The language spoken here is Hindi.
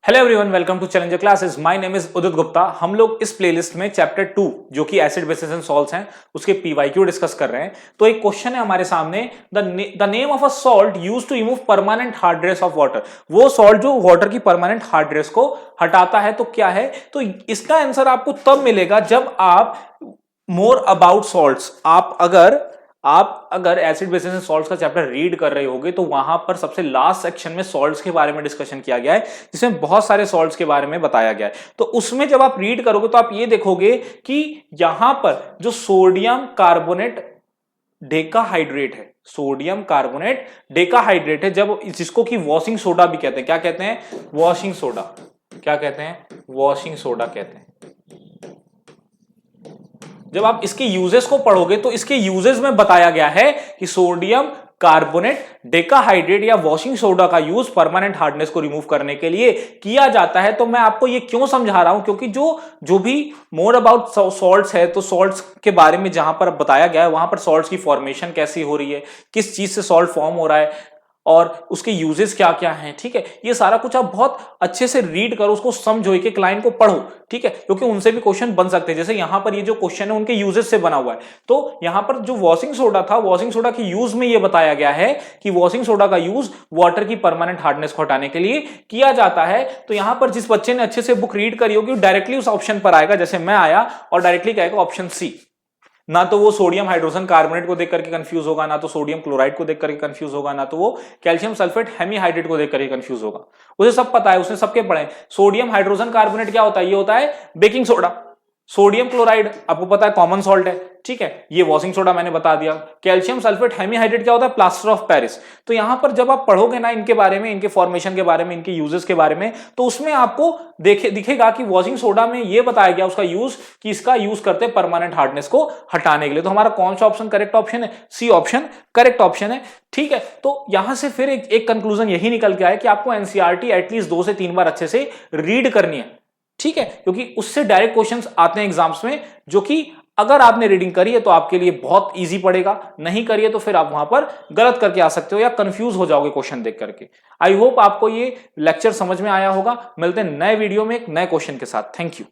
Hello everyone, welcome to challenger classes. My name is Udit Gupta. हम लोग इस प्लेलिस्ट में चैप्टर 2 जो कि एसिड बेसिस एंड सॉल्ट्स हैं उसके पीवाईक्यू डिस्कस कर रहे हैं। तो एक क्वेश्चन है हमारे सामने, the name of a salt used to remove permanent hardness of water. वो सॉल्ट जो वाटर की परमानेंट हार्ड ड्रेस को हटाता है, तो क्या है? तो इसका आंसर आपको तब मिलेगा जब आप मोर अबाउट सॉल्ट्स, आप अगर एसिड बेसिस एंड सॉल्ट्स का चैप्टर रीड कर रहे होगे तो वहां पर सबसे लास्ट सेक्शन में सॉल्ट्स के बारे में डिस्कशन किया गया है, जिसमें बहुत सारे सॉल्ट्स के बारे में बताया गया है। तो उसमें जब आप रीड करोगे तो आप ये देखोगे कि यहां पर जो सोडियम कार्बोनेट डेकाहाइड्रेट है, सोडियम कार्बोनेट डेकाहाइड्रेट है, जब जिसको कि वॉशिंग सोडा भी कहते हैं। क्या कहते हैं? Washing soda. क्या कहते हैं? वॉशिंग सोडा कहते हैं। जब आप इसके यूजेस को पढ़ोगे तो इसके यूजेस में बताया गया है कि सोडियम कार्बोनेट डेकाहाइड्रेट या वॉशिंग सोडा का यूज परमानेंट हार्डनेस को रिमूव करने के लिए किया जाता है। तो मैं आपको ये क्यों समझा रहा हूं, क्योंकि जो भी मोर अबाउट सॉल्ट्स है, तो सॉल्ट्स के बारे में जहां पर बताया गया है वहां पर सॉल्ट्स की फॉर्मेशन कैसी हो रही है, किस चीज से सॉल्ट फॉर्म हो रहा है और उसके यूजेस क्या क्या हैं। ठीक है, ये सारा कुछ आप बहुत अच्छे से रीड करो, उसको समझो, एक एक लाइन को पढ़ो। ठीक है, क्योंकि उनसे भी क्वेश्चन बन सकते हैं। जैसे यहां पर ये जो क्वेश्चन है उनके यूजेस से बना हुआ है। तो यहां पर जो वॉशिंग सोडा था, वॉशिंग सोडा के यूज में ये बताया गया है कि वॉशिंग सोडा का यूज वाटर की परमानेंट हार्डनेस को हटाने के लिए किया जाता है। तो यहां पर जिस बच्चे ने अच्छे से बुक रीड करी होगी डायरेक्टली उस ऑप्शन पर आएगा, जैसे मैं आया और डायरेक्टली कहेगा ऑप्शन सी। ना तो वो सोडियम हाइड्रोजन कार्बोनेट को देख करके कंफ्यूज होगा, ना तो सोडियम क्लोराइड को देख करके कंफ्यूज होगा, ना तो वो कैल्शियम सल्फेट हेमीहाइड्रेट को देख करके कंफ्यूज होगा। उसे सब पता है, उसने सबके पढ़े। सोडियम हाइड्रोजन कार्बोनेट क्या होता है? ये होता है बेकिंग सोडा। सोडियम क्लोराइड आपको पता है कॉमन सॉल्ट है। ठीक है, ये वॉशिंग सोडा मैंने बता दिया। कैल्शियम सल्फेट हेमीहाइड्रेट क्या होता है? Plaster of Paris. तो यहां पर जब आप पढ़ोगे ना इनके बारे में, इनके फॉर्मेशन के बारे में, इनके यूजेस के बारे में, तो उसमें आपको दिखेगा कि वॉशिंग सोडा में ये बताया गया उसका यूज, कि इसका यूज करते हैं परमानेंट हार्डनेस को हटाने के लिए। तो हमारा कौन सा ऑप्शन करेक्ट ऑप्शन है? सी ऑप्शन करेक्ट ऑप्शन है। ठीक है, तो यहां से फिर एक कंक्लूजन यही निकल के आया कि आपको एनसीईआरटी एटलीस्ट 2 से 3 बार अच्छे से रीड करनी है। ठीक है, क्योंकि उससे डायरेक्ट क्वेश्चंस आते हैं एग्जाम्स में, जो कि अगर आपने रीडिंग करी है तो आपके लिए बहुत इजी पड़ेगा, नहीं करिए तो फिर आप वहां पर गलत करके आ सकते हो या कंफ्यूज हो जाओगे क्वेश्चन देख करके। आई होप आपको ये लेक्चर समझ में आया होगा। मिलते हैं नए वीडियो में एक नए क्वेश्चन के साथ। Thank you.